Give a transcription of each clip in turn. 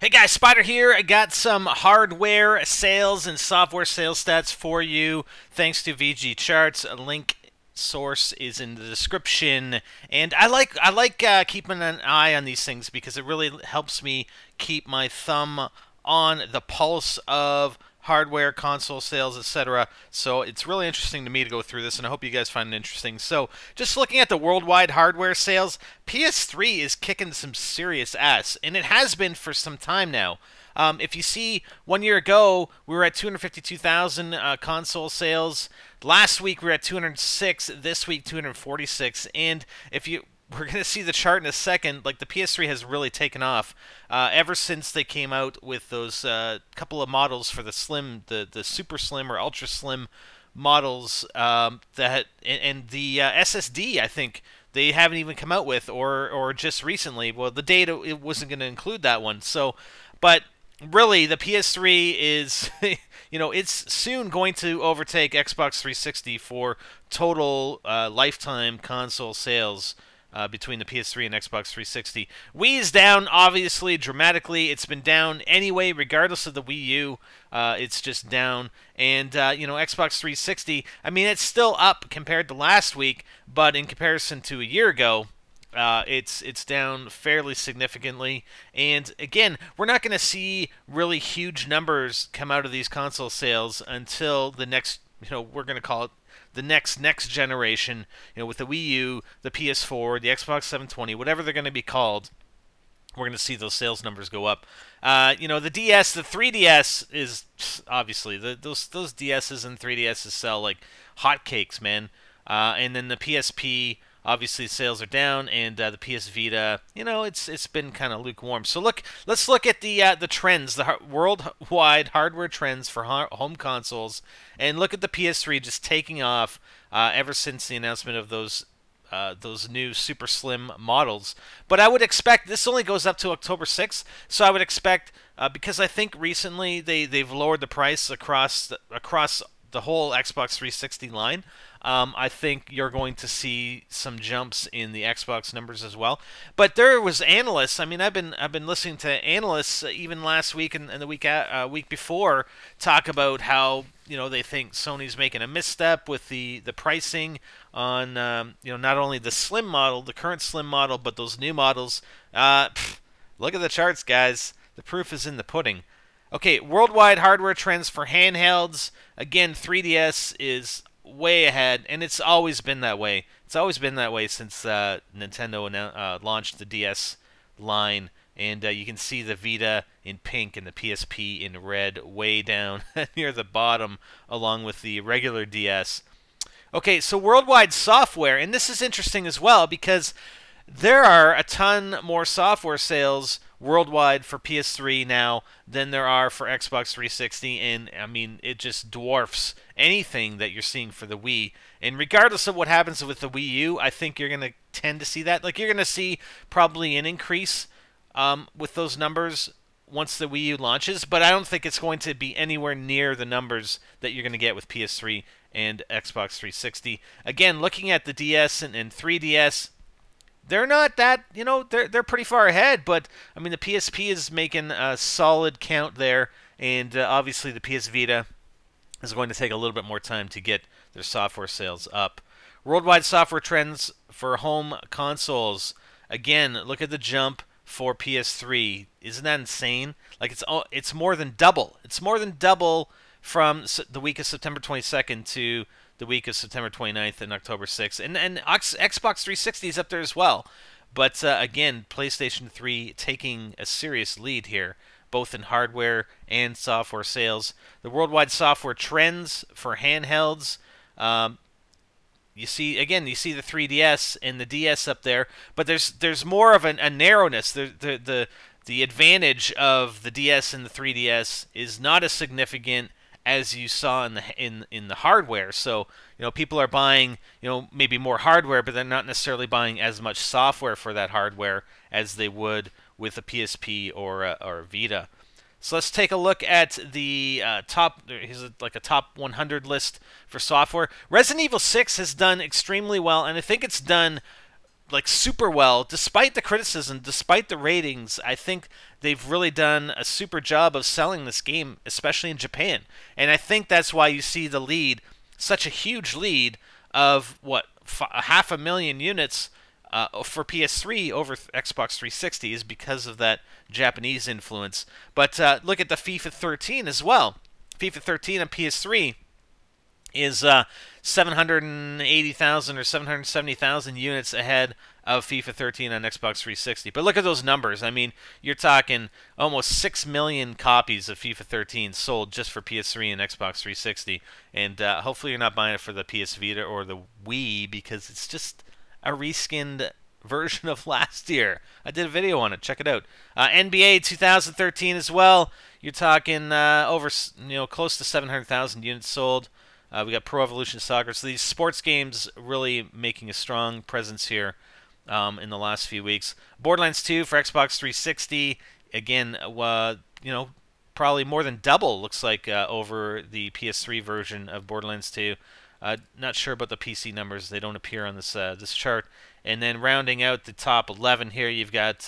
Hey guys, Spider here. I got some hardware sales and software sales stats for you thanks to VG Charts. A link source is in the description, and I like keeping an eye on these things because it really helps me keep my thumb on the pulse of hardware, console sales, etc. So it's really interesting to me to go through this, and I hope you guys find it interesting. So just looking at the worldwide hardware sales, PS3 is kicking some serious ass, and it has been for some time now. If you see, 1 year ago, we were at 252,000 console sales. Last week, we were at 206. This week, 246. And if you we're going to see the chart in a second. Like, the PS3 has really taken off ever since they came out with those couple of models for the slim, the super slim or ultra slim models and the SSD. I think they haven't even come out with, or just recently. Well, the data it wasn't going to include that one. So, but really, the PS3 is, it's soon going to overtake Xbox 360 for total lifetime console sales between the PS3 and Xbox 360. Wii is down, obviously, dramatically. It's been down anyway, regardless of the Wii U. It's just down. And, Xbox 360, I mean, it's still up compared to last week, but in comparison to a year ago, it's down fairly significantly. And again, we're not going to see really huge numbers come out of these console sales until the next, we're going to call it the next generation, with the Wii U, the PS4, the Xbox 720, whatever they're going to be called. We're going to see those sales numbers go up. The DS, the 3DS is obviously those DSs and 3DSs sell like hotcakes, man. And then the PSP, obviously sales are down, and the PS Vita, it's been kind of lukewarm. So let's look at the trends, the worldwide hardware trends for home consoles, and look at the PS3 just taking off ever since the announcement of those new super slim models. But I would expect this only goes up to October 6th, so I would expect because I think recently they've lowered the price across the whole Xbox 360 line. I think you're going to see some jumps in the Xbox numbers as well. But there was analysts. I mean, I've been listening to analysts even last week and the week before talk about how they think Sony's making a misstep with the pricing on not only the slim model, the current slim model, but those new models. Look at the charts, guys. The proof is in the pudding. Okay, worldwide hardware trends for handhelds. Again, 3DS is way ahead, and it's always been that way. It's always been that way since Nintendo launched the DS line. And you can see the Vita in pink and the PSP in red way down near the bottom, along with the regular DS. Okay, so worldwide software, and this is interesting as well because there are a ton more software sales worldwide for PS3 now than there are for Xbox 360, and I mean, it just dwarfs anything that you're seeing for the Wii. And regardless of what happens with the Wii U, I think you're going to tend to see that. Like, you're going to see probably an increase with those numbers once the Wii U launches, but I don't think it's going to be anywhere near the numbers that you're going to get with PS3 and Xbox 360. Again, looking at the DS and 3DS, they're not that, they're pretty far ahead, but I mean, the PSP is making a solid count there, and obviously the PS Vita is going to take a little bit more time to get their software sales up. Worldwide software trends for home consoles. Again, look at the jump for PS3. Isn't that insane? Like, it's more than double. It's more than double from the week of September 22nd to the week of September 29th and October 6th. And Xbox 360 is up there as well. But again, PlayStation 3 taking a serious lead here, both in hardware and software sales. The worldwide software trends for handhelds. You see the 3DS and the DS up there, but there's more of a narrowness. The advantage of the DS and the 3DS is not as significant as you saw in the hardware. So people are buying maybe more hardware, but they're not necessarily buying as much software for that hardware as they would with a PSP or a Vita. So let's take a look at the top. Here's like a top 100 list for software. Resident Evil 6 has done extremely well, and I think it's done like super well, despite the criticism, despite the ratings. I think they've really done a super job of selling this game, especially in Japan. And I think that's why you see the lead, such a huge lead of what, 500,000 units for PS3 over Xbox 360 is because of that Japanese influence. But look at the FIFA 13 as well. FIFA 13 on PS3 is 780,000 or 770,000 units ahead of FIFA 13 on Xbox 360. But look at those numbers. I mean, you're talking almost 6 million copies of FIFA 13 sold just for PS3 and Xbox 360. And hopefully you're not buying it for the PS Vita or the Wii, because it's just a reskinned version of last year. I did a video on it. Check it out. NBA 2013 as well. You're talking over, close to 700,000 units sold. We got Pro Evolution Soccer. So these sports games really making a strong presence here in the last few weeks. Borderlands 2 for Xbox 360. Again, probably more than double, looks like, over the PS3 version of Borderlands 2. Not sure about the PC numbers. They don't appear on this this chart. And then rounding out the top 11 here, you've got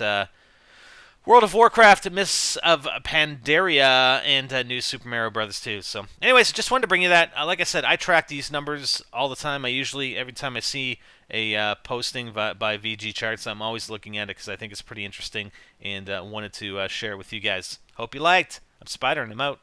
World of Warcraft, Mists of Pandaria, and New Super Mario Bros. 2. So, anyways, just wanted to bring you that. Like I said, I track these numbers all the time. Every time I see a posting by VG Charts, I'm always looking at it because I think it's pretty interesting, and wanted to share it with you guys. Hope you liked. I'm Spider, and I'm out.